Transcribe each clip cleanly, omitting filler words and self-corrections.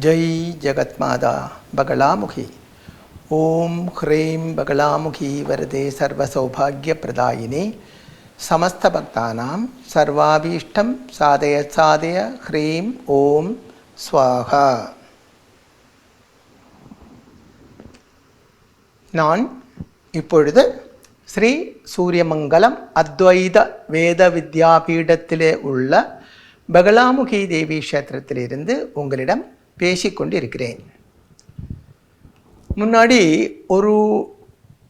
जय जगत्माता बगलामुखी ओम ह्रीं बगलामुखी वरदे सर्वसौभाग्यप्रदायिने समस्त भक्तानां सर्वाभीष्टं साधय साधय ह्रीं ओम स्वाहा. நான் இப்பொழுது ஸ்ரீ சூரியமங்கலம் அத்வைத வேத வித்யாபீடத்திலே உள்ள பகலாமுகி தேவி க்ஷேத்திரத்திலிருந்து உங்களிடம் பேசிக்கொண்டு இருக்கிறேன். முன்னாடி ஒரு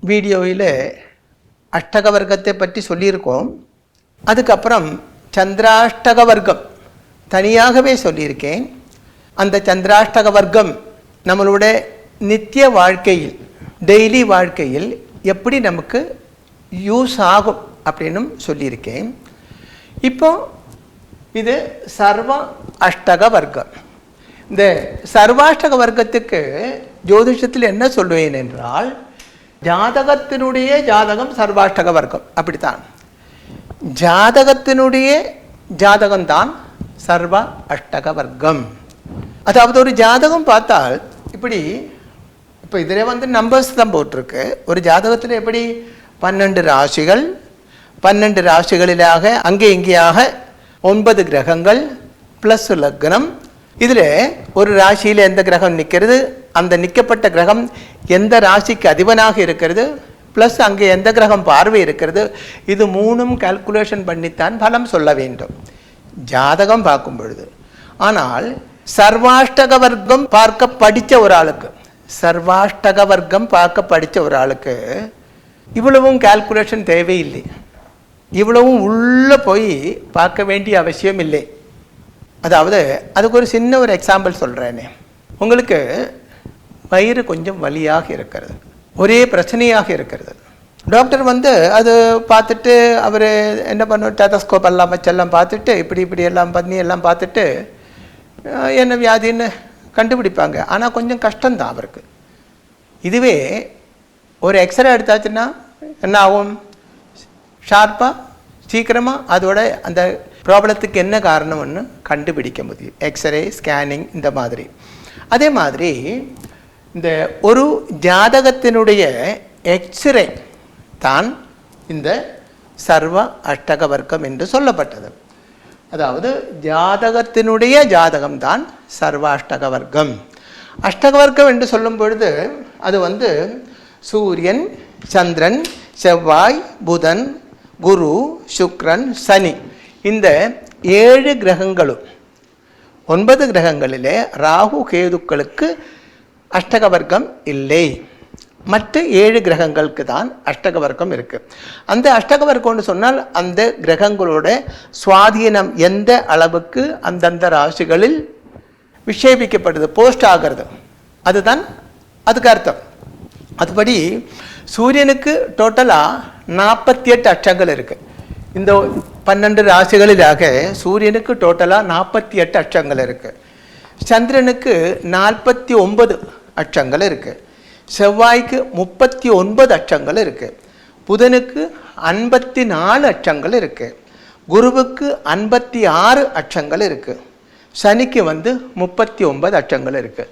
வீடியோவில் அஷ்டக வர்க்கத்தை பற்றி சொல்லியிருக்கோம். அதுக்கப்புறம் சந்திராஷ்டக வர்க்கம் தனியாகவே சொல்லியிருக்கேன். அந்த சந்திராஷ்டக வர்க்கம் நம்மளோட நித்திய வாழ்க்கையில் டெய்லி வாழ்க்கையில் எப்படி நமக்கு யூஸ் ஆகும் அப்படின்னும் சொல்லியிருக்கேன். இப்போ இது சர்வ அஷ்டக வர்க்கம். இந்த சர்வாஷ்டக வர்க்கத்துக்கு ஜோதிஷத்தில் என்ன சொல்லுவேன் என்றால், ஜாதகத்தினுடைய ஜாதகம் சர்வாஷ்டக வர்க்கம். அப்படித்தான் ஜாதகத்தினுடைய ஜாதகம்தான் சர்வ அஷ்டக வர்க்கம். அதாவது ஒரு ஜாதகம் பார்த்தால் இப்படி, இப்போ இதில் நம்பர்ஸ் தான் போட்டிருக்கு. ஒரு ஜாதகத்தில் எப்படி 12 ராசிகள், 12 ராசிகளிலாக அங்கே இங்கேயாக 9 கிரகங்கள் ப்ளஸ் லக்னம். இதில் ஒரு ராசியில் எந்த கிரகம் நிற்கிறது, அந்த நிற்கப்பட்ட கிரகம் எந்த ராசிக்கு அதிபனாக இருக்கிறது, ப்ளஸ் அங்கே எந்த கிரகம் பார்வை இருக்கிறது, இது மூணும் கால்குலேஷன் பண்ணித்தான் பலம் சொல்ல வேண்டும் ஜாதகம் பார்க்கும் பொழுது. ஆனால் சர்வாஷ்டக வர்க்கம் பார்க்க படித்த ஒரு ஆளுக்கு, சர்வாஷ்டக வர்க்கம் பார்க்க படித்த ஒரு ஆளுக்கு இவ்வளவும் கால்குலேஷன் தேவையில்லை, இவ்வளவும் உள்ளே போய் பார்க்க வேண்டிய அவசியம் இல்லை. அதாவது அதுக்கு ஒரு சின்ன ஒரு எக்ஸாம்பிள் சொல்கிறேனே. உங்களுக்கு வயிறு கொஞ்சம் வலியாக இருக்கிறது, ஒரே பிரச்சனையாக இருக்கிறது. டாக்டர் அது பார்த்துட்டு அவர் என்ன பண்ணுவார், டெதஸ்கோப் எல்லாம் வச்செல்லாம் பார்த்துட்டு இப்படி எல்லாம் பண்ணி எல்லாம் பார்த்துட்டு என்ன வியாதின்னு கண்டுபிடிப்பாங்க. ஆனால் கொஞ்சம் கஷ்டம்தான் அவருக்கு. இதுவே ஒரு எக்ஸ்ரே எடுத்தாச்சுன்னா என்ன ஆகும், ஷார்ப்பாக சீக்கிரமாக அதோட அந்த ப்ராப்ளத்துக்கு என்ன காரணம்னு கண்டுபிடிக்க முடியும். எக்ஸ்ரே, ஸ்கேனிங் இந்த மாதிரி. அதே மாதிரி இந்த ஒரு ஜாதகத்தினுடைய எக்ஸ்ரே தான் இந்த சர்வ அஷ்டக வர்க்கம் என்று சொல்லப்பட்டது. அதாவது ஜாதகத்தினுடைய ஜாதகம்தான் சர்வாஷ்டக வர்க்கம். அஷ்டக வர்க்கம் என்று சொல்லும் பொழுது அது சூரியன், சந்திரன், செவ்வாய், புதன், குரு, சுக்ரன், சனி, இந்த 7 கிரகங்களும் 9 கிரகங்களிலே ராகு கேதுக்களுக்கு அஷ்டக வர்க்கம் இல்லை. மற்ற 7 கிரகங்களுக்கு தான் அஷ்டக வர்க்கம் இருக்குது. அந்த அஷ்டக வர்க்கம்னு சொன்னால் அந்த கிரகங்களோட சுவாதீனம் எந்த அளவுக்கு அந்தந்த ராசிகளில் விஷேபிக்கப்படுது, போஸ்ட் ஆகிறது, அதுதான் அதுக்கு அர்த்தம். அதுபடி சூரியனுக்கு டோட்டலாக 48 அஷ்டங்கள் இருக்குது. இந்த 12 ராசிகளிலாக சூரியனுக்கு டோட்டலாக 48 அஷ்டங்கள் இருக்குது. சந்திரனுக்கு 49 அஷ்டங்கள் இருக்குது. செவ்வாய்க்கு 39 அஷ்டங்கள் இருக்குது. புதனுக்கு 54 அஷ்டங்கள் இருக்குது. குருவுக்கு 56 அஷ்டங்கள் இருக்குது. சனிக்கு 39 அஷ்டங்கள் இருக்குது.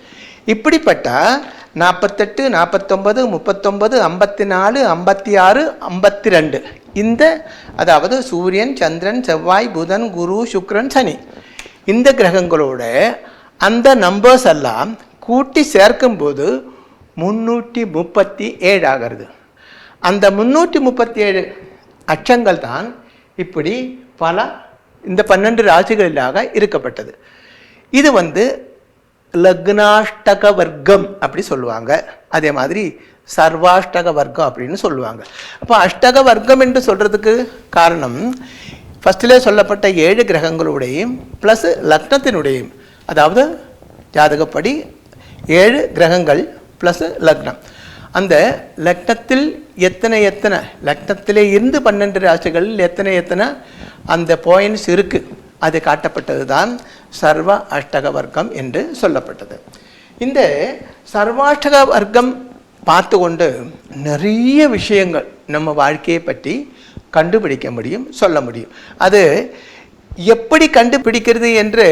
இப்படிப்பட்ட 48, 49, 39, 54, 56, 52 இந்த, அதாவது சூரியன், சந்திரன், செவ்வாய், புதன், குரு, சுக்ரன், சனி, இந்த கிரகங்களோட அந்த நம்பர்ஸ் எல்லாம் கூட்டி சேர்க்கும்போது 337 ஆகிறது. அந்த 337 அச்சங்கள் தான் இப்படி பல இந்த 12 ராசிகளிலாக இருக்கப்பட்டது. இது லக்னாஷ்டக வர்க்கம் அப்படி சொல்லுவாங்க. அதே மாதிரி சர்வாஷ்டக வர்க்கம் அப்படின்னு சொல்லுவாங்க. அப்போ அஷ்டக வர்க்கம் என்று சொல்கிறதுக்கு காரணம், ஃபஸ்ட்டிலே சொல்லப்பட்ட 7 கிரகங்களுடையும் ப்ளஸ் லக்னத்தினுடையும், அதாவது ஜாதகப்படி 7 கிரகங்கள் ப்ளஸ் லக்னம். அந்த லக்னத்தில் எத்தனை லக்னத்திலே இருந்து 12 ராசிகளில் எத்தனை அந்த பாயிண்ட்ஸ் இருக்குது, அது காட்டப்பட்டது தான் சர்வ அஷ்டக வர்க்கம் என்று சொல்லப்பட்டது. இந்த சர்வாஷ்டக வர்க்கம் பார்த்து கொண்டு நிறைய விஷயங்கள் நம்ம வாழ்க்கையை பற்றி கண்டுபிடிக்க முடியும், சொல்ல முடியும். அது எப்படி கண்டுபிடிக்கிறது என்று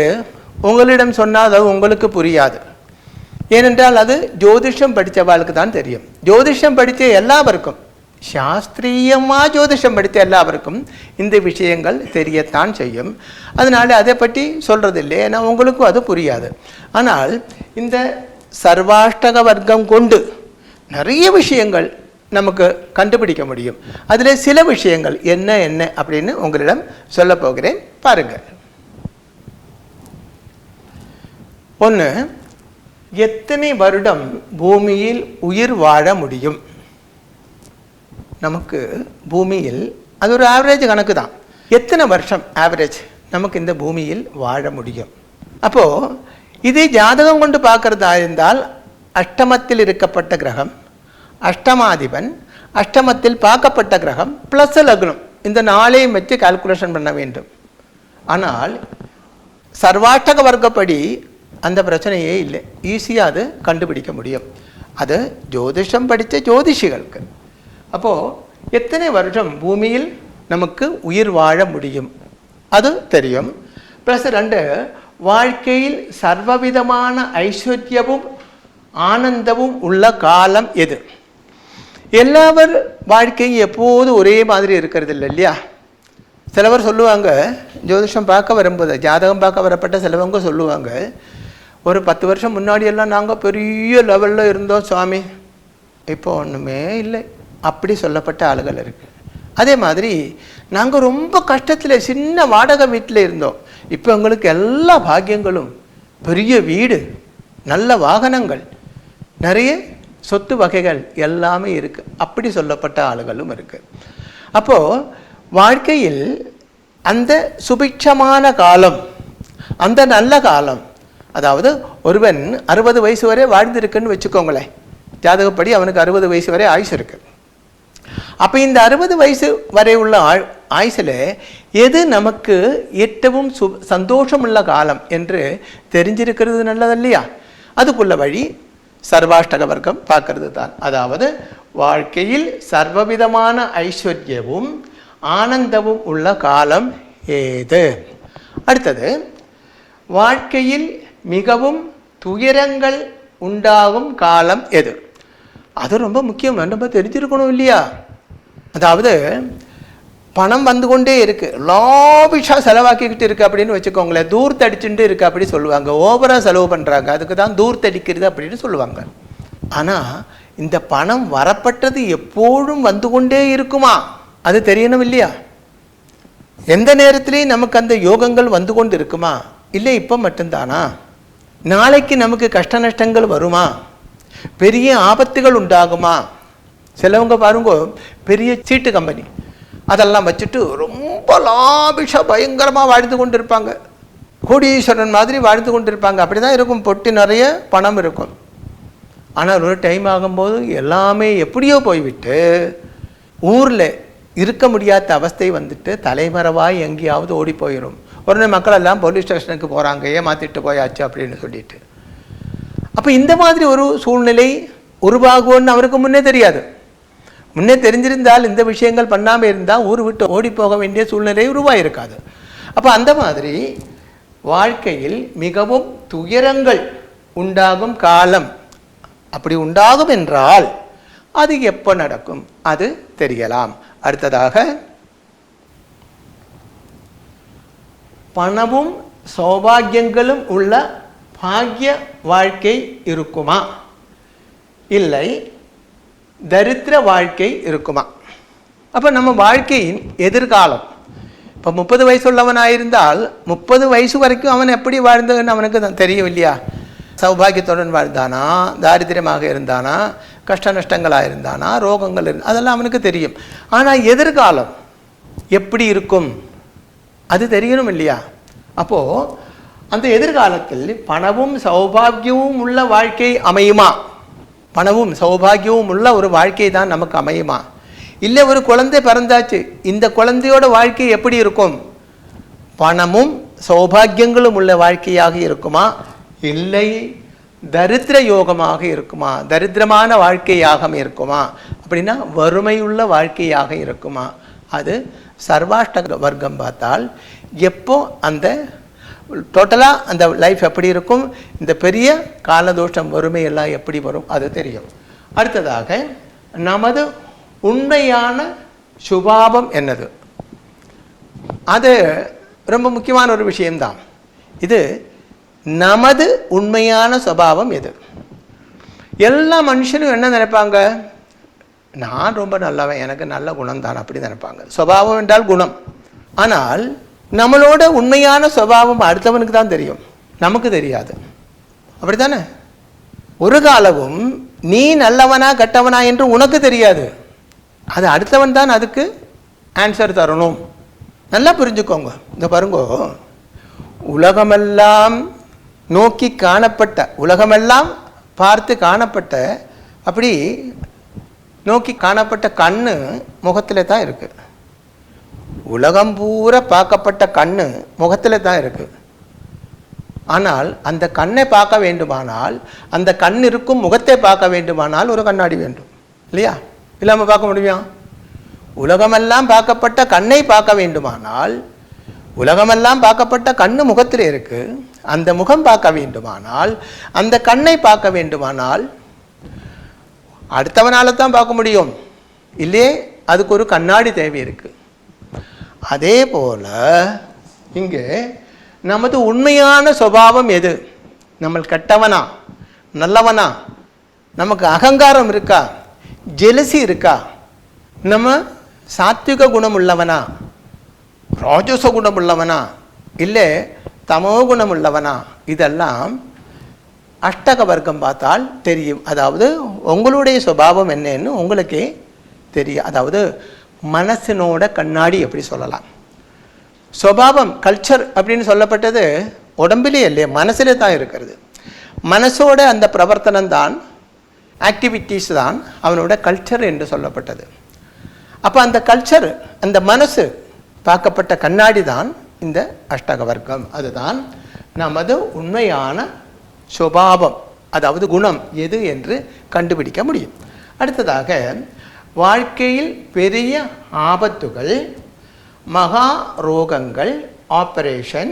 உங்களிடம் சொன்னால் அது உங்களுக்கு புரியாது. ஏனென்றால் அது ஜோதிஷம் படித்தவாளுக்கு தான் தெரியும். ஜோதிஷம் படித்த எல்லாருக்கும், சாஸ்திரியமாக ஜோதிஷம் படித்த எல்லாருக்கும் இந்த விஷயங்கள் தெரியத்தான் செய்யும். அதனால் அதை பற்றி சொல்கிறதில்லை, ஏன்னா உங்களுக்கும் அது புரியாது. ஆனால் இந்த சர்வாஷ்டக வர்க்கம் கொண்டு நிறைய விஷயங்கள் நமக்கு கண்டுபிடிக்க முடியும். அதில் சில விஷயங்கள் என்ன என்ன அப்படின்னு உங்களிடம் சொல்ல போகிறேன், பாருங்கள். ஒன்று, எத்தனை வருடம் பூமியில் உயிர் வாழ முடியும்? நமக்கு பூமியில் அது ஒரு ஆவரேஜ் கணக்கு தான். எத்தனை வருஷம் ஆவரேஜ் நமக்கு இந்த பூமியில் வாழ முடியும்? அப்போது இதே ஜாதகம் கொண்டு பார்க்குறதா இருந்தால் அஷ்டமத்தில் இருக்கப்பட்ட கிரகம், அஷ்டமாதிபன், அஷ்டமத்தில் பார்க்கப்பட்ட கிரகம் ப்ளஸ் லக்னம், இந்த நாளையும் வச்சு கால்குலேஷன் பண்ண வேண்டும். ஆனால் சர்வாஷ்டக வர்க்கப்படி அந்த பிரச்சனையே இல்லை, ஈஸியாக அது கண்டுபிடிக்க முடியும். அது ஜோதிஷம் படித்த ஜோதிஷிகளுக்கு. அப்போது எத்தனை வருஷம் பூமியில் நமக்கு உயிர் வாழ முடியும் அது தெரியும். ப்ளஸ் 2, வாழ்க்கையில் சர்வவிதமான ஐஸ்வர்யமும் ஆனந்தமும் உள்ள காலம் எது? எல்லாவர் வாழ்க்கையும் எப்போதும் ஒரே மாதிரி இருக்கிறது இல்லை இல்லையா? சிலவர் சொல்லுவாங்க, ஜோதிஷம் பார்க்க வரும்போது, ஜாதகம் பார்க்க வரப்பட்ட சிலவங்க சொல்லுவாங்க, ஒரு 10 வருஷம் முன்னாடியெல்லாம் நாங்கள் பெரிய லெவலில் இருந்தோம் சுவாமி, இப்போ ஒன்றுமே இல்லை, அப்படி சொல்லப்பட்ட ஆளுகள் இருக்குது. அதே மாதிரி நாங்கள் ரொம்ப கஷ்டத்தில் சின்ன வாடகை வீட்டில் இருந்தோம், இப்போ எங்களுக்கு எல்லா பாக்கியங்களும், பெரிய வீடு, நல்ல வாகனங்கள், நிறைய சொத்து வகைகள் எல்லாமே இருக்குது, அப்படி சொல்லப்பட்ட ஆளுகளும் இருக்குது. அப்போது வாழ்க்கையில் அந்த சுபிட்சமான காலம், அந்த நல்ல காலம், அதாவது ஒருவன் 60 வயசு வரை வாழ்ந்திருக்குன்னு வச்சுக்கோங்களேன், ஜாதகப்படி அவனுக்கு 60 வயசு வரை ஆயுசு இருக்குது. அப்போ இந்த 60 வயசு வரை உள்ள ஆயுசில் எது நமக்கு ஏற்றவும் சந்தோஷமுள்ள காலம் என்று தெரிஞ்சிருக்கிறது நல்லது இல்லையா? அதுக்குள்ள வழி சர்வாஷ்டக வர்க்கம் பார்க்கறது தான். அதாவது வாழ்க்கையில் சர்வவிதமான ஐஸ்வர்யமும் ஆனந்தமும் உள்ள காலம் ஏது? அடுத்தது, வாழ்க்கையில் மிகவும் துயரங்கள் உண்டாகும் காலம் எது? அது ரொம்ப முக்கியம், நம்ம தெரிஞ்சிருக்கணும் இல்லையா? அதாவது பணம் வந்து கொண்டே இருக்குது, லாபிஷாக செலவாக்கிக்கிட்டு இருக்குது அப்படின்னு வச்சுக்கோங்களேன், தூர்த்தடிச்சுட்டு இருக்குது அப்படி சொல்லுவாங்க, ஓவராக செலவு பண்ணுறாங்க, அதுக்கு தான் தூர்த்தடிக்கிறது அப்படின்னு சொல்லுவாங்க. ஆனால் இந்த பணம் வரப்பட்டது எப்போதும் வந்து கொண்டே இருக்குமா? அது தெரியணும் இல்லையா? எந்த நேரத்துலையும் நமக்கு அந்த யோகங்கள் வந்து கொண்டு இருக்குமா? இல்லை இப்போ மட்டும்தானா? நாளைக்கு நமக்கு கஷ்ட நஷ்டங்கள் வருமா? பெரிய ஆபத்துகள் உண்டாகுமா? சிலவங்க பாருங்க, பெரிய சீட்டு கம்பெனி அதெல்லாம் வச்சுட்டு ரொம்ப லாபிஷா பயங்கரமாக வாழ்ந்து கொண்டு இருப்பாங்க, கோடீஸ்வரன் மாதிரி வாழ்ந்து கொண்டு இருப்பாங்க. அப்படி தான் இருக்கும், பொட்டி நிறைய பணம் இருக்கும். ஆனால் ஒரு டைம் ஆகும்போது எல்லாமே எப்படியோ போய்விட்டு ஊரில் இருக்க முடியாத அவஸ்தை வந்துட்டு தலைமறைவாய் எங்கேயாவது ஓடி போயிடும். உடனே மக்கள் எல்லாம் போலீஸ் ஸ்டேஷனுக்கு போகிறாங்க, ஏமாற்றிட்டு போயாச்சு அப்படின்னு சொல்லிட்டு. அப்போ இந்த மாதிரி ஒரு சூழ்நிலை உருவாகும்னு அவருக்கு முன்னே தெரியாது. முன்னே தெரிஞ்சிருந்தால் இந்த விஷயங்கள் பண்ணாமல் இருந்தால் ஊர் விட்டு ஓடி போக வேண்டிய சூழ்நிலை உருவாயிருக்காது. அப்போ அந்த மாதிரி வாழ்க்கையில் மிகவும் துயரங்கள் உண்டாகும் காலம், அப்படி உண்டாகும் என்றால் அது எப்போ நடக்கும் அது தெரியலாம். அடுத்ததாக, பணமும் சௌபாகியங்களும் உள்ள பாக்கிய வாழ்க்கை இருக்குமா, இல்லை தரித்திர வாழ்க்கை இருக்குமா? அப்போ நம்ம வாழ்க்கையின் எதிர்காலம், இப்போ 30 வயசு உள்ளவனாயிருந்தால் 30 வயசு வரைக்கும் அவன் எப்படி வாழ்ந்ததுன்னு அவனுக்கு தெரியும் இல்லையா? சௌபாகியத்துடன் வாழ்ந்தானா, தாரித்திரமாக இருந்தானா, கஷ்ட நஷ்டங்களாக இருந்தானா, ரோகங்கள் அதெல்லாம் அவனுக்கு தெரியும். ஆனால் எதிர்காலம் எப்படி இருக்கும் அது தெரியணும் இல்லையா? அப்போது அந்த எதிர்காலத்தில் பணமும் சௌபாகியமும் உள்ள வாழ்க்கை அமையுமா? பணமும் சௌபாகியமும் உள்ள ஒரு வாழ்க்கை தான் நமக்கு அமையுமா? இல்லை ஒரு குழந்தை பிறந்தாச்சு, இந்த குழந்தையோட வாழ்க்கை எப்படி இருக்கும்? பணமும் சௌபாகியங்களும் உள்ள வாழ்க்கையாக இருக்குமா, இல்லை தரித்திர யோகமாக இருக்குமா, தரித்திரமான வாழ்க்கையாக இருக்குமா, அப்படின்னா வறுமையுள்ள வாழ்க்கையாக இருக்குமா? அது சர்வாஷ்டக வர்க்கம் பார்த்தால் எப்போ அந்த டோட்டலாக அந்த லைஃப் எப்படி இருக்கும், இந்த பெரிய காலதோஷம் வறுமை எல்லாம் எப்படி வரும் அது தெரியும். அடுத்ததாக நமது உண்மையான சுபாவம் என்னது, அது ரொம்ப முக்கியமான ஒரு விஷயம்தான். இது நமது உண்மையான சுபாவம் எது? எல்லா மனுஷனும் என்ன நினைப்பாங்க, நான் ரொம்ப நல்லவன், எனக்கு நல்ல குணம் தான் அப்படி நினைப்பாங்க. சுபாவம் என்றால் குணம். ஆனால் நம்மளோட உண்மையான சுபாவம் அடுத்தவனுக்கு தான் தெரியும், நமக்கு தெரியாது. அப்படி தானே? ஒரு காலமும் நீ நல்லவனா கெட்டவனா என்று உனக்கு தெரியாது, அது அடுத்தவன் தான் அதுக்கு ஆன்சர் தரணும். நல்லா புரிஞ்சுக்கோங்க. இந்த பாருங்கோ, உலகமெல்லாம் நோக்கி காணப்பட்ட, உலகமெல்லாம் பார்த்து காணப்பட்ட, அப்படி நோக்கி காணப்பட்ட கண்ணு முகத்தில் தான் இருக்கு. உலகம் பூரா பார்க்கப்பட்ட கண்ணு முகத்தில் தான் இருக்கு. ஆனால் அந்த கண்ணை பார்க்க வேண்டுமானால், அந்த கண் இருக்கும் முகத்தை பார்க்க வேண்டுமானால் ஒரு கண்ணாடி வேண்டும் இல்லையா? இல்லாமல் பார்க்க முடியுமா? உலகமெல்லாம் பார்க்கப்பட்ட கண்ணை பார்க்க வேண்டுமானால், உலகமெல்லாம் பார்க்கப்பட்ட கண்ணு முகத்தில் இருக்கு, அந்த முகம் பார்க்க வேண்டுமானால், அந்த கண்ணை பார்க்க வேண்டுமானால் அடுத்தவனால தான் பார்க்க முடியும் இல்லையே, அதுக்கு ஒரு கண்ணாடி தேவை இருக்கு. அதே போல இங்கே நமது உண்மையான சுபாவம் எது, நம்ம கெட்டவனா நல்லவனா, நமக்கு அகங்காரம் இருக்கா, ஜெலசி இருக்கா, நம்ம சாத்விக குணம் உள்ளவனா, ராஜச குணம் உள்ளவனா, இல்லை தமோ குணம் உள்ளவனா, இதெல்லாம் அஷ்டக வர்க்கம் பார்த்தால் தெரியும். அதாவது உங்களுடைய சுபாவம் என்னன்னு உங்களுக்கே தெரியும். அதாவது மனசினோட கண்ணாடி எப்படி சொல்லலாம். சுபாவம் கல்ச்சர் அப்படின்னு சொல்லப்பட்டது உடம்பிலே இல்லையே, மனசிலே தான் இருக்கிறது. மனசோட அந்த பிரவர்த்தனம் தான், ஆக்டிவிட்டீஸ் தான் அவனோட கல்ச்சர் என்று சொல்லப்பட்டது. அப்போ அந்த கல்ச்சர், அந்த மனசு பார்க்கப்பட்ட கண்ணாடி தான் இந்த அஷ்டக வர்க்கம். அதுதான் நமது உண்மையான சுபாவம், அதாவது குணம் எது என்று கண்டுபிடிக்க முடியும். அடுத்ததாக வாழ்க்கையில் பெரிய ஆபத்துகள், மகா ரோகங்கள், ஆபரேஷன்,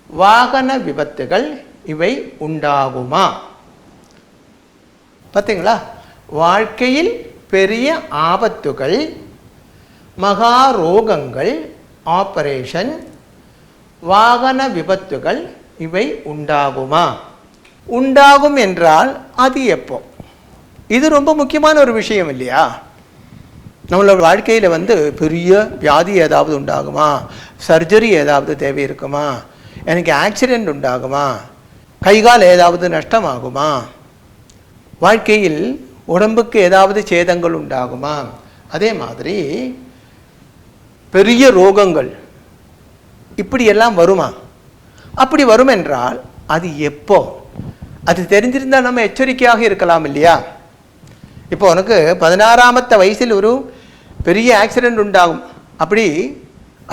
வாகன விபத்துகள் இவை உண்டாகுமா? பார்த்தீங்களா? வாழ்க்கையில் பெரிய ஆபத்துகள், மகா ரோகங்கள், ஆபரேஷன், வாகன விபத்துகள் இவை உண்டாகுமா? உண்டாகும் என்றால் அது எப்போ? இது ரொம்ப முக்கியமான ஒரு விஷயம் இல்லையா? நம்மளோட வாழ்க்கையில் பெரிய வியாதி ஏதாவது உண்டாகுமா, சர்ஜரி ஏதாவது தேவை இருக்குமா, எனக்கு ஆக்சிடெண்ட் உண்டாகுமா, கைகால் ஏதாவது நஷ்டமாகுமா, வாழ்க்கையில் உடம்புக்கு ஏதாவது சேதங்கள் உண்டாகுமா, அதே மாதிரி பெரிய ரோகங்கள் இப்படியெல்லாம் வருமா? அப்படி வரும் என்றால் அது எப்போ? அது தெரிஞ்சிருந்தால் நம்ம எச்சரிக்கையாக இருக்கலாம் இல்லையா? இப்போ உனக்கு 16ஆமத்த வயசில் ஒரு பெரிய ஆக்சிடெண்ட் உண்டாகும், அப்படி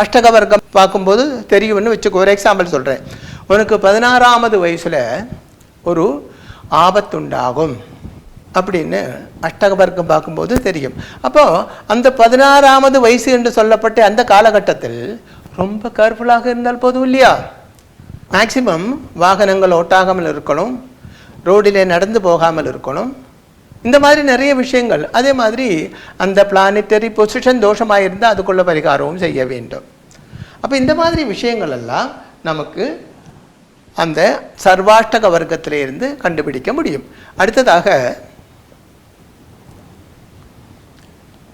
அஷ்டக வர்க்கம் பார்க்கும்போது தெரியும்னு வச்சுக்கோ. ஒரு எக்ஸாம்பிள் சொல்கிறேன். உனக்கு 16ஆவது வயசில் ஒரு ஆபத்து உண்டாகும் அப்படின்னு அஷ்டக வர்க்கம் பார்க்கும்போது தெரியும். அப்போது அந்த 16ஆவது வயசு என்று சொல்லப்பட்ட அந்த காலகட்டத்தில் ரொம்ப கேர்ஃபுல்லாக இருந்தால் போதும் இல்லையா? மேக்சிமம் வாகனங்கள் ஓட்டாகாமல் இருக்கணும், ரோடிலே நடந்து போகாமல் இருக்கணும், இந்த மாதிரி நிறைய விஷயங்கள். அதே மாதிரி அந்த பிளானட்டரி பொசிஷன் தோஷமாக இருந்தால் அதுக்குள்ள பரிகாரமும் செய்ய வேண்டும். அப்போ இந்த மாதிரி விஷயங்கள் எல்லாம் நமக்கு அந்த சர்வாஷ்டக வர்க்கத்திலே இருந்து கண்டுபிடிக்க முடியும். அடுத்ததாக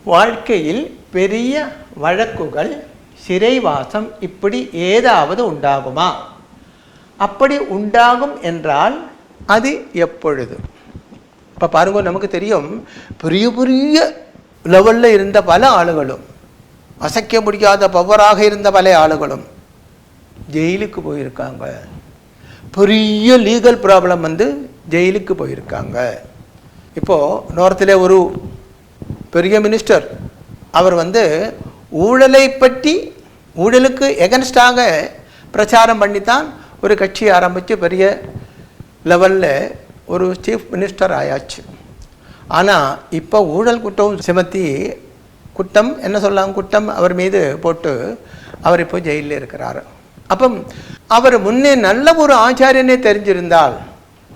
வாழ்க்கையில் பெரிய வழக்குகள், சிறைவாசம் இப்படி ஏதாவது உண்டாகுமா? அப்படி உண்டாகும் என்றால் அது எப்பொழுது? இப்போ பாருங்க, நமக்கு தெரியும் பெரிய பெரிய லெவலில் இருந்த பல ஆளுகளும், அசைக்க முடியாத பவராக இருந்த பல ஆளுகளும் ஜெயிலுக்கு போயிருக்காங்க. பெரிய லீகல் ப்ராப்ளம் ஜெயிலுக்கு போயிருக்காங்க. இப்போது நார்த்தில் ஒரு பெரிய மினிஸ்டர், அவர் ஊழலை பற்றி, ஊழலுக்கு எகன்ஸ்டாக பிரச்சாரம் பண்ணித்தான் ஒரு கட்சி ஆரம்பித்து பெரிய லெவலில் ஒரு சீஃப் மினிஸ்டர் ஆயாச்சு. ஆனால் இப்போ ஊழல் குற்றம் சுமத்தி, குற்றம் என்ன சொல்லலாம், குற்றம் அவர் மீது போட்டு அவர் இப்போ ஜெயிலில் இருக்கிறார். அப்போ அவர் முன்னே நல்ல ஒரு ஆச்சாரியனே தெரிஞ்சிருந்தால்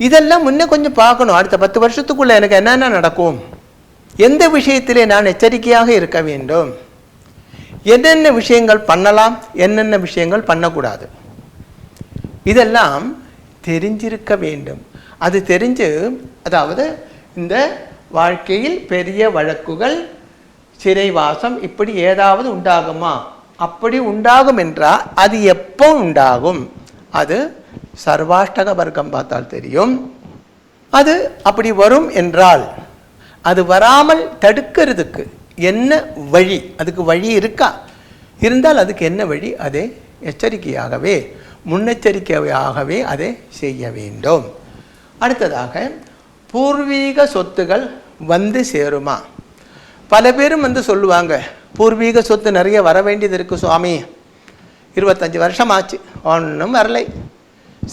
இதெல்லாம் முன்னே கொஞ்சம் பார்க்கணும். அடுத்த 10 வருஷத்துக்குள்ள எனக்கு என்னென்ன நடக்கும், எந்த விஷயத்திலே நான் எச்சரிக்கையாக இருக்க வேண்டும், என்னென்ன விஷயங்கள் பண்ணலாம், என்னென்ன விஷயங்கள் பண்ணக்கூடாது, இதெல்லாம் தெரிஞ்சிருக்க வேண்டும். அது தெரிஞ்சு, அதாவது இந்த வாழ்க்கையில் பெரிய வழக்குகள், சிறைவாசம் இப்படி ஏதாவது உண்டாகுமா, அப்படி உண்டாகும் என்றால் அது எப்போ உண்டாகும், அது சர்வாஷ்டக வர்க்கம் பார்த்தால் தெரியும். அது அப்படி வரும் என்றால் அது வராமல் தடுக்கிறதுக்கு என்ன வழி, அதுக்கு வழி இருக்கா, இருந்தால் அதுக்கு என்ன வழி, அதை எச்சரிக்கையாகவே முன்னெச்சரிக்கையாகவே அதை செய்ய வேண்டும். அடுத்ததாக பூர்வீக சொத்துகள் வந்து சேருமா? பல பேரும் வந்து சொல்லுவாங்க, பூர்வீக சொத்து நிறைய வர வேண்டியது இருக்குது சுவாமி, 25 வருஷம் ஆச்சு ஒன்றும் வரலை.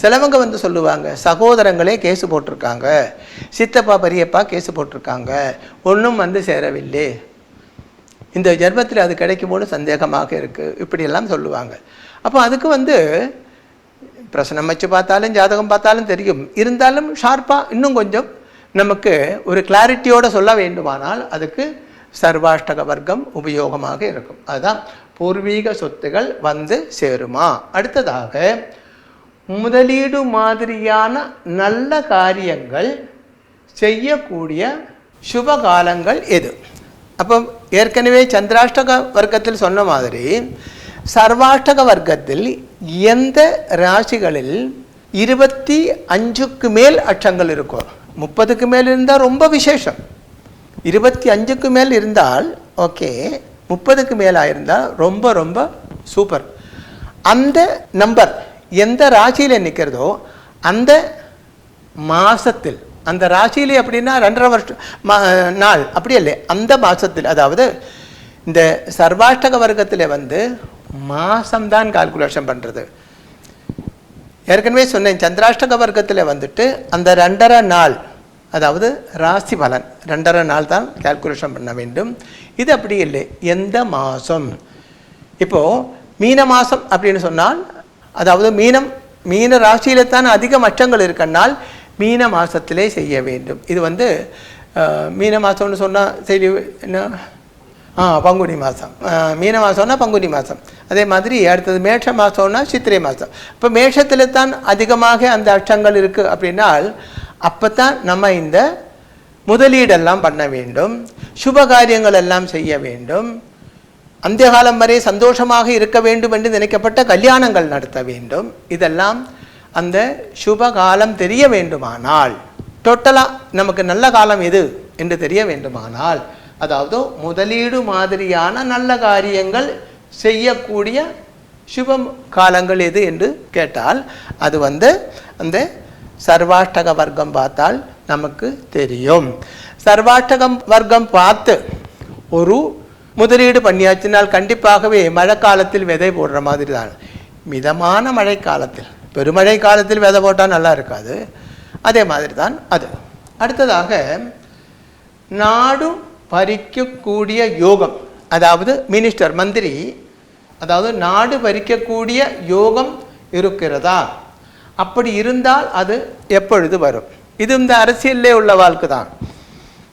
சிலவங்க வந்து சொல்லுவாங்க, சகோதரங்களே கேஸு போட்டிருக்காங்க, சித்தப்பா பெரியப்பா கேஸு போட்டிருக்காங்க, ஒன்றும் வந்து சேரவில்லை, இந்த ஜென்மத்தில் அது கிடைக்குமோன்னு சந்தேகமாக இருக்குது, இப்படியெல்லாம் சொல்லுவாங்க. அப்போ அதுக்கு வந்து பிரசனம் வச்சு பார்த்தாலும் ஜாதகம் பார்த்தாலும் தெரியும். இருந்தாலும் ஷார்ப்பாக இன்னும் கொஞ்சம் நமக்கு ஒரு கிளாரிட்டியோடு சொல்ல வேண்டுமானால் அதுக்கு சர்வாஷ்டக வர்க்கம் உபயோகமாக இருக்கும். அதுதான் பூர்வீக சொத்துகள் வந்து சேருமா. அடுத்ததாக முதலீடு மாதிரியான நல்ல காரியங்கள் செய்யக்கூடிய சுபகாலங்கள் எது? அப்போ ஏற்கனவே சந்திராஷ்டக வர்க்கத்தில் சொன்ன மாதிரி சர்வாஷ்டக வர்க்கத்தில் எந்த ராசிகளில் 25க்கு மேல் அட்சங்கள் இருக்கும், 30க்கு மேல் இருந்தால் ரொம்ப விசேஷம், 25க்கு மேல் இருந்தால் ஓகே, 30க்கு மேலாக இருந்தால் ரொம்ப ரொம்ப சூப்பர். அந்த நம்பர் எந்த ராசியில் நிற்கிறதோ அந்த மாதத்தில், அந்த ராசியிலே அப்படின்னா 2.5 வருஷம் நாள் அப்படி இல்லை, அந்த மாதத்தில், அதாவது இந்த சர்வாஷ்டக வர்க்கத்தில் வந்து மாதம்தான் கால்குலேஷன் பண்ணுறது. ஏற்கனவே சொன்னேன், சந்திராஷ்டக வர்க்கத்தில் வந்துட்டு அந்த 2.5 நாள், அதாவது ராசி பலன் 2.5 நாள் தான் கால்குலேஷன் பண்ண வேண்டும். இது அப்படி இல்லை, எந்த மாதம். இப்போது மீன மாதம் அப்படின்னு சொன்னால், அதாவது மீன ராசியில தான் அதிக அச்சங்கள் இருக்கனால் மீன மாதத்திலே செய்ய வேண்டும். இது வந்து மீன மாதம்னு சொன்னால் சரி என்ன, பங்குனி மாதம், மீன மாதம்னா பங்குனி மாதம். அதே மாதிரி அடுத்தது மேஷ மாதம்னா சித்திரை மாதம். இப்போ மேஷத்தில் தான் அதிகமாக அந்த அச்சங்கள் இருக்குது அப்படின்னால் அப்போ தான் நம்ம இந்த முதலீடெல்லாம் பண்ண வேண்டும், சுப காரியங்கள் எல்லாம் செய்ய வேண்டும், அந்த காலம் வரை சந்தோஷமாக இருக்க வேண்டும் என்று நினைக்கப்பட்ட கல்யாணங்கள் நடத்த வேண்டும். இதெல்லாம் அந்த சுப காலம் தெரிய வேண்டுமானால், டோட்டலாக நமக்கு நல்ல காலம் எது என்று தெரிய வேண்டுமானால், அதாவது முதலீடு மாதிரியான நல்ல காரியங்கள் செய்யக்கூடிய சுப காலங்கள் எது என்று கேட்டால் அது வந்து அந்த சர்வாஷ்டக வர்க்கம் பார்த்தால் நமக்கு தெரியும். சர்வாஷ்டகம் வர்க்கம் பார்த்து ஒரு முதலீடு பண்ணியாச்சினால் கண்டிப்பாகவே மழை காலத்தில் விதை போடுற மாதிரி தான். மிதமான மழை காலத்தில், பெருமழை காலத்தில் விதை போட்டால் நல்லா இருக்காது, அதே மாதிரி தான் அது. அடுத்ததாக நாடு பறிக்கக்கூடிய யோகம், அதாவது மினிஸ்டர் மந்திரி, அதாவது நாடு பறிக்கக்கூடிய யோகம் இருக்கிறதா, அப்படி இருந்தால் அது எப்பொழுது வரும்? இது இந்த அரசியல்லே உள்ள வாழ்க்கை தான்.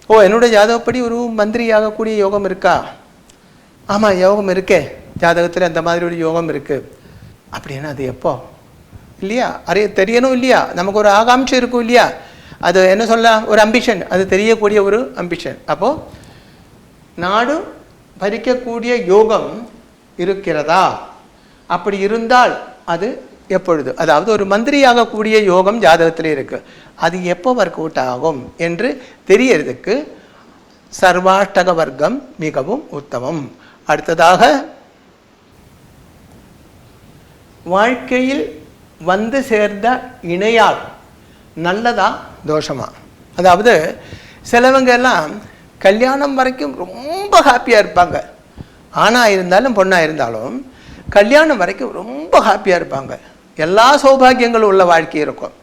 ஓ, என்னுடைய ஜாதகப்படி ஒரு மந்திரி ஆகக்கூடிய யோகம் இருக்கா? ஆமாம், யோகம் இருக்கே, ஜாதகத்தில் அந்த மாதிரி ஒரு யோகம் இருக்குது அப்படின்னா அது எப்போ இல்லையா, தெரியணும் இல்லையா, நமக்கு ஒரு ஆகாம்ட்சை இருக்கும் இல்லையா, அது என்ன சொல்லலாம், ஒரு அம்பிஷன், அது தெரியக்கூடிய ஒரு அம்பிஷன். அப்போது நாடு பறிக்கக்கூடிய யோகம் இருக்கிறதா, அப்படி இருந்தால் அது எப்பொழுது, அதாவது ஒரு மந்திரியாகக்கூடிய யோகம் ஜாதகத்தில் இருக்குது, அது எப்போ ஒர்க் அவுட் ஆகும் என்று தெரியறதுக்கு சர்வாஷ்டக வர்க்கம் மிகவும் உத்தமம். அடுத்ததாக வாழ்க்கையில் வந்து சேர்ந்த இணையால் நல்லதா தோஷமா? அதாவது சிலவங்க எல்லாம் கல்யாணம் வரைக்கும் ரொம்ப ஹாப்பியாக இருப்பாங்க, ஆணாக இருந்தாலும் பொண்ணாக இருந்தாலும் கல்யாணம் வரைக்கும் ரொம்ப ஹாப்பியாக இருப்பாங்க, எல்லா சௌபாகியங்களும் உள்ள வாழ்க்கை இருக்கும்,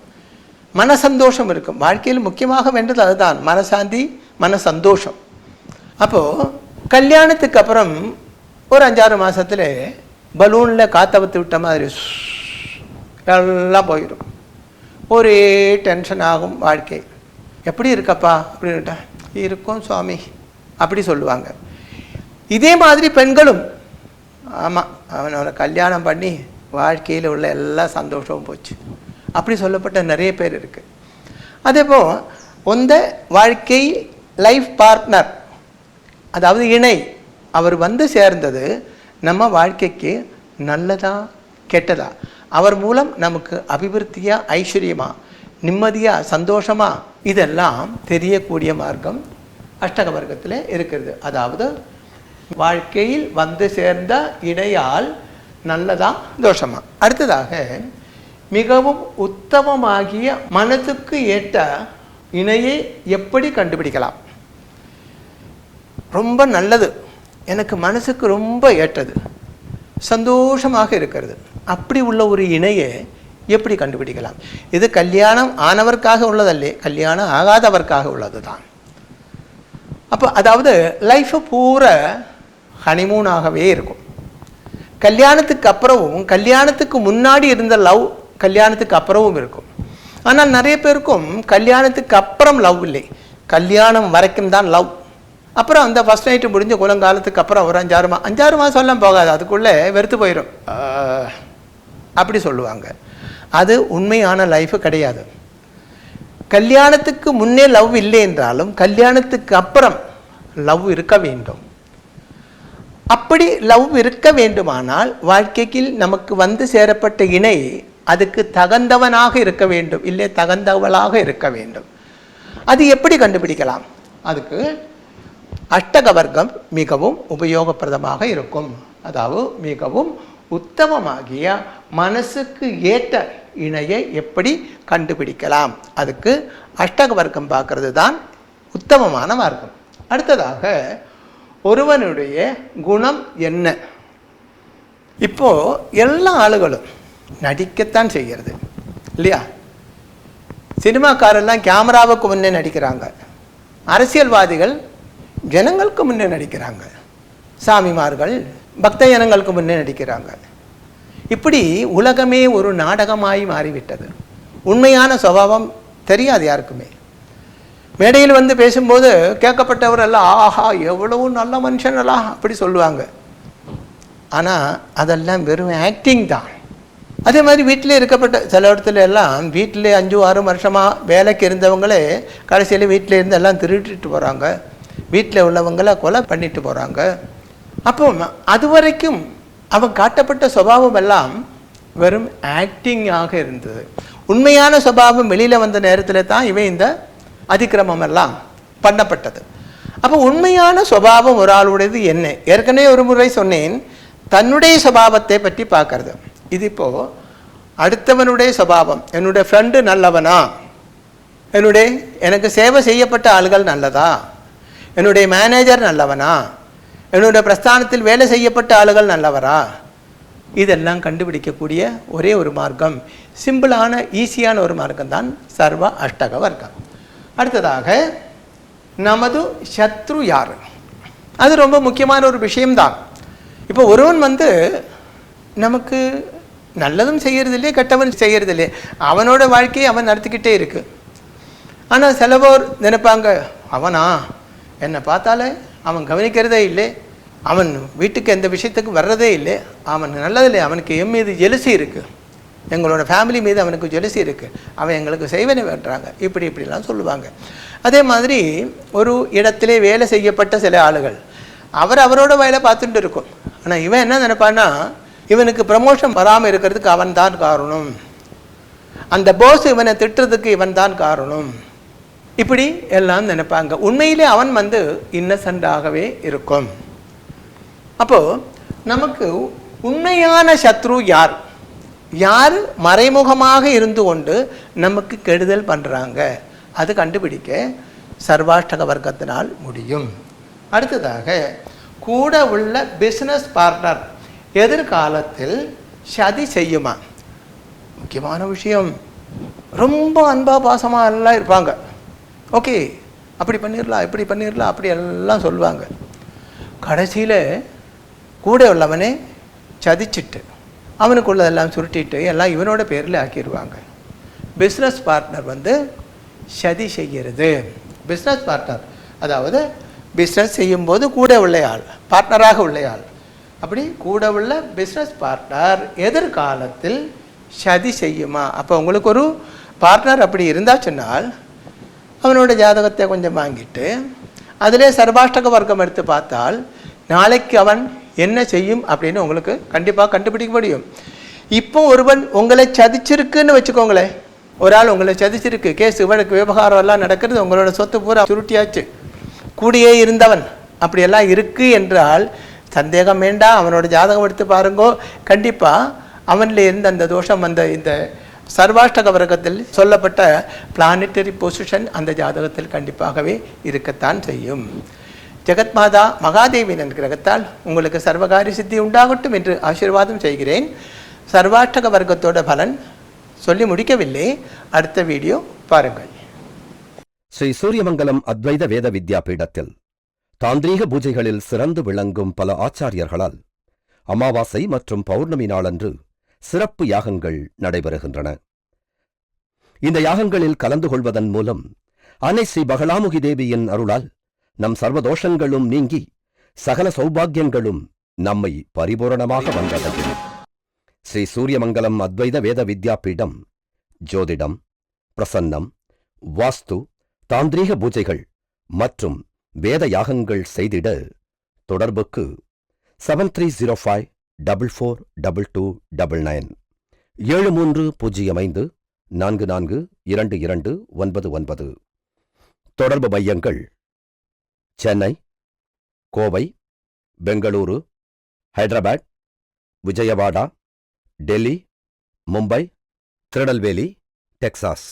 மன சந்தோஷம் இருக்கும். வாழ்க்கையில் முக்கியமாக வேண்டது அதுதான், மனசாந்தி, மன சந்தோஷம். அப்போது கல்யாணத்துக்கு அப்புறம் ஒரு 5-6 மாதத்தில் பலூனில் காற்றை விட்டு விட்ட மாதிரி எல்லாம் போயிடும். ஒரே டென்ஷன் ஆகும் வாழ்க்கை. எப்படி இருக்கப்பா அப்படின்ட்டா, இருக்கும் சுவாமி அப்படி சொல்லுவாங்க. இதே மாதிரி பெண்களும், ஆமாம் அவனோட கல்யாணம் பண்ணி வாழ்க்கையில் உள்ள எல்லா சந்தோஷமும் போச்சு அப்படி சொல்லப்பட்ட நிறைய பேர் இருக்குது. அதேபோல் உந்த வாழ்க்கை லைஃப் பார்ட்னர், அதாவது இணை, அவர் வந்து சேர்ந்தது நம்ம வாழ்க்கைக்கு நல்லதா கெட்டதா, அவர் மூலம் நமக்கு அபிவிருத்தியா ஐஸ்வர்யமா நிம்மதியா சந்தோஷமா, இதெல்லாம் தெரியக்கூடிய மார்க்கம் அஷ்டக வர்க்கத்தில் இருக்கிறது. அதாவது வாழ்க்கையில் வந்து சேர்ந்த இணையால் நல்லதா தோஷமா. அடுத்ததாக மிகவும் உத்தமமாகிய மனதுக்கு ஏற்ற இணையை எப்படி கண்டுபிடிக்கலாம்? ரொம்ப நல்லது, எனக்கு மனசுக்கு ரொம்ப ஏற்றது, சந்தோஷமாக இருக்கிறது, அப்படி உள்ள ஒரு இணையை எப்படி கண்டுபிடிக்கலாம்? இது கல்யாணம் ஆனவர்க்காக உள்ளதல்லே, கல்யாணம் ஆகாதவர்க்காக உள்ளது தான். அப்போ அதாவது லைஃபை பூரா ஹனிமூனாகவே இருக்கும். கல்யாணத்துக்கு அப்புறமும் கல்யாணத்துக்கு முன்னாடி இருந்த லவ் கல்யாணத்துக்கு அப்புறமும் இருக்கும். ஆனால் நிறைய பேருக்கும் கல்யாணத்துக்கு அப்புறம் லவ் இல்லை, கல்யாணம் வரைக்கும் தான் லவ். அப்புறம் அந்த ஃபஸ்ட் நைட்டு முடிஞ்ச குலங்காலத்துக்கு அப்புறம் ஒரு 5-6 மாதம் எல்லாம் போகாது, அதுக்குள்ளே வெறுத்து போயிடும் அப்படி சொல்லுவாங்க. அது உண்மையான லைஃபு கிடையாது. கல்யாணத்துக்கு முன்னே லவ் இல்லை என்றாலும் கல்யாணத்துக்கு அப்புறம் லவ் இருக்க வேண்டும். அப்படி லவ் இருக்க வேண்டுமானால் வாழ்க்கைக்கு நமக்கு வந்து சேரப்பட்ட இணை அதுக்கு தகுந்தவனாக இருக்க வேண்டும், இல்லை தகுந்தவளாக இருக்க வேண்டும். அது எப்படி கண்டுபிடிக்கலாம்? அதுக்கு அஷ்டக வர்க்கம் மிகவும் உபயோகப்பிரதமாக இருக்கும். அதாவது மிகவும் உத்தமமாகிய மனசுக்கு ஏற்ற இணையை எப்படி கண்டுபிடிக்கலாம், அதுக்கு அஷ்டக வர்க்கம் பார்க்கறது தான் உத்தமமான மார்க்கம். அடுத்ததாக ஒருவனுடைய குணம் என்ன? இப்போ எல்லா ஆளுகளும் நடிக்கத்தான் செய்கிறது இல்லையா? சினிமாக்காரெல்லாம் கேமராவுக்கு முன்னே நடிக்கிறாங்க, அரசியல்வாதிகள் ஜனங்களுக்கு முன்னே நடிக்கிறாங்க, சாமிமார்கள் பக்த ஜனங்களுக்கு முன்னே நடிக்கிறாங்க. இப்படி உலகமே ஒரு நாடகமாய் மாறிவிட்டது. உண்மையான சுபாவம் தெரியாது யாருக்குமே. மேடையில் வந்து பேசும்போது கேட்கப்பட்டவர் எல்லாம் ஆஹா எவ்வளவு நல்ல மனுஷனெல்லாம் அப்படி சொல்லுவாங்க. ஆனால் அதெல்லாம் வெறும் ஆக்டிங் தான். அதே மாதிரி வீட்டிலே இருக்கப்பட்ட சில இடத்துல எல்லாம் வீட்டிலே 5-6 வருஷமாக வேலைக்கு இருந்தவங்களே கடைசியில் வீட்டில் இருந்து எல்லாம் திருட்டிட்டு போகிறாங்க, வீட்டில் உள்ளவங்களை கொலை பண்ணிட்டு போகிறாங்க. அப்போ அது வரைக்கும் அவன் காட்டப்பட்ட சுபாவம் எல்லாம் வெறும் ஆக்டிங்காக இருந்தது. உண்மையான சுபாவம் வெளியில் வந்த நேரத்தில் தான் இவன் இந்த அதிக்கிரமம் எல்லாம் பண்ணப்பட்டது. அப்போ உண்மையான சுபாவம் ஒரு ஆளுடையது என்ன? ஏற்கனவே ஒரு முறை சொன்னேன், தன்னுடைய சுபாவத்தை பற்றி பார்க்கறது. இது இப்போது அடுத்தவனுடைய சுபாவம், என்னுடைய ஃப்ரெண்டு நல்லவனா, எனக்கு சேவை செய்யப்பட்ட ஆளுகள் நல்லதா, என்னுடைய மேனேஜர் நல்லவனா, என்னுடைய பிரஸ்தானத்தில் வேலை செய்யப்பட்ட ஆளுகள் நல்லவரா, இதெல்லாம் கண்டுபிடிக்கக்கூடிய ஒரே ஒரு மார்க்கம், சிம்பிளான ஈஸியான ஒரு மார்க்கம் தான் சர்வ அஷ்டக வர்க்கம். அடுத்ததாக நமது சத்ரு யார்? அது ரொம்ப முக்கியமான ஒரு விஷயம்தான். இப்போ ஒருவன் வந்து நமக்கு நல்லதும் செய்யறதில்லையே கெட்டவன் செய்யறதில்லையே, அவனோட வாழ்க்கையை அவன் நடத்திக்கிட்டே இருக்கு. ஆனால் சில பேர் நினைப்பாங்க, அவனா என்னை பார்த்தாலே அவன் கவனிக்கிறதே இல்லை, அவன் வீட்டுக்கு எந்த விஷயத்துக்கு வர்றதே இல்லை, அவன் நல்லதில்லை, அவனுக்கு என் மீது ஜெலுசி இருக்குது, எங்களோட ஃபேமிலி மீது அவனுக்கு ஜெலுசி இருக்குது, அவன் எங்களுக்கு செய்வனை வேண்டுறாங்க, இப்படிலாம் சொல்லுவாங்க. அதே மாதிரி ஒரு இடத்திலே வேலை செய்யப்பட்ட சில ஆளுகள் அவரோட வேலை பார்த்துட்டு இருக்கும். ஆனால் இவன் என்ன நினைப்பான்னா, இவனுக்கு ப்ரமோஷன் வராமல் இருக்கிறதுக்கு அவன் தான் காரணம், அந்த போஸ் இவனை திட்டுறதுக்கு இவன் தான் காரணம், இப்படி எல்லாம் நினைப்பாங்க. உண்மையிலே அவன் வந்து இன்னசென்டாகவே இருக்கும். அப்போது நமக்கு உண்மையான சத்ரு யார்? யார் மறைமுகமாக இருந்து கொண்டு நமக்கு கெடுதல் பண்ணுறாங்க, அது கண்டுபிடிக்க சர்வாஷ்டக வர்க்கத்தினால் முடியும். அடுத்ததாக கூட உள்ள பிஸ்னஸ் பார்ட்னர் எதிர்காலத்தில் சதி செய்யுமா? முக்கியமான விஷயம். ரொம்ப அன்பா பாசமாக எல்லாம் இருப்பாங்க, ஓகே அப்படி பண்ணிடலாம் இப்படி பண்ணிடலாம் அப்படி எல்லாம் சொல்லுவாங்க. கடைசியில் கூட உள்ளவனே சதிச்சிட்டு அவனுக்குள்ளதெல்லாம் சுருட்டிட்டு எல்லாம் இவனோட பேரில் ஆக்கிடுவாங்க. பிஸ்னஸ் பார்ட்னர் வந்து சதி செய்கிறது. பிஸ்னஸ் பார்ட்னர் அதாவது பிஸ்னஸ் செய்யும்போது கூட உள்ள ஆள், பார்ட்னராக உள்ள ஆள். அப்படி கூட உள்ள பிஸ்னஸ் பார்ட்னர் எதிர்காலத்தில் சதி செய்யுமா? அப்போ உங்களுக்கு ஒரு பார்ட்னர் அப்படி இருந்தால் சொன்னால் அவனோட ஜாதகத்தை கொஞ்சம் வாங்கிட்டு அதிலே சர்வாஷ்டக வர்க்கம் எடுத்து பார்த்தால் நாளைக்கு அவன் என்ன செய்யும் அப்படின்னு உங்களுக்கு கண்டிப்பாக கண்டுபிடிக்க முடியும். இப்போ ஒருவன் உங்களை சதிச்சிருக்குன்னு வச்சுக்கோங்களேன், ஒரு ஆள் உங்களை சதிச்சிருக்கு, கேஸ் இவனுக்கு விவகாரம் எல்லாம் நடக்கிறது, உங்களோட சொத்து பூரா சுருட்டியாச்சு, கூடியே இருந்தவன் அப்படியெல்லாம் இருக்குது என்றால் சந்தேகம் வேண்டாம், அவனோட ஜாதகம் எடுத்து பாருங்கோ, கண்டிப்பாக அவனில் இருந்த அந்த தோஷம் அந்த இந்த சர்வாஷ்டக வர்க்கத்தில் சொல்லப்பட்ட பிளானட்டரி பொசிஷன் அந்த ஜாதகத்தில் கண்டிப்பாகவே இருக்கத்தான் செய்யும். ஜெகத்மாதா மகாதேவியின் கிரகத்தால் உங்களுக்கு சர்வகாரிய சித்தி உண்டாகட்டும் என்று ஆசீர்வாதம் செய்கிறேன். சர்வாஷ்டக வர்க்கத்தோட பலன் சொல்லி முடிக்கவில்லை, அடுத்த வீடியோ பாருங்கள். ஸ்ரீ சூரியமங்கலம் அத்வைத வேத வித்யா பீடத்தில் தாந்திரீக பூஜைகளில் சிறந்து விளங்கும் பல ஆச்சாரியர்களால் அமாவாசை மற்றும் பௌர்ணமி நாளன்று சிறப்பு யாகங்கள் நடைபெறுகின்றன. இந்த யாகங்களில் கலந்து கொள்வதன் மூலம் அன்னை ஸ்ரீ பகலாமுகி தேவியின் அருளால் நம் சர்வதோஷங்களும் நீங்கி சகல சௌபாகியங்களும் நம்மை பரிபூரணமாக வந்தடையும். ஸ்ரீ சூரியமங்கலம் அத்வைத வேத வித்யா பீடம் ஜோதிடம், பிரசன்னம், வாஸ்து, தாந்திரீக பூஜைகள் மற்றும் வேத யாகங்கள் செய்திட தொடர்புக்கு 7305442299 7305442299. தொடர்பு மையங்கள் சென்னை, கோவை, பெங்களூரு, ஹைதராபாத், விஜயவாடா, டெல்லி, மும்பை, திருநெல்வேலி, டெக்சாஸ்.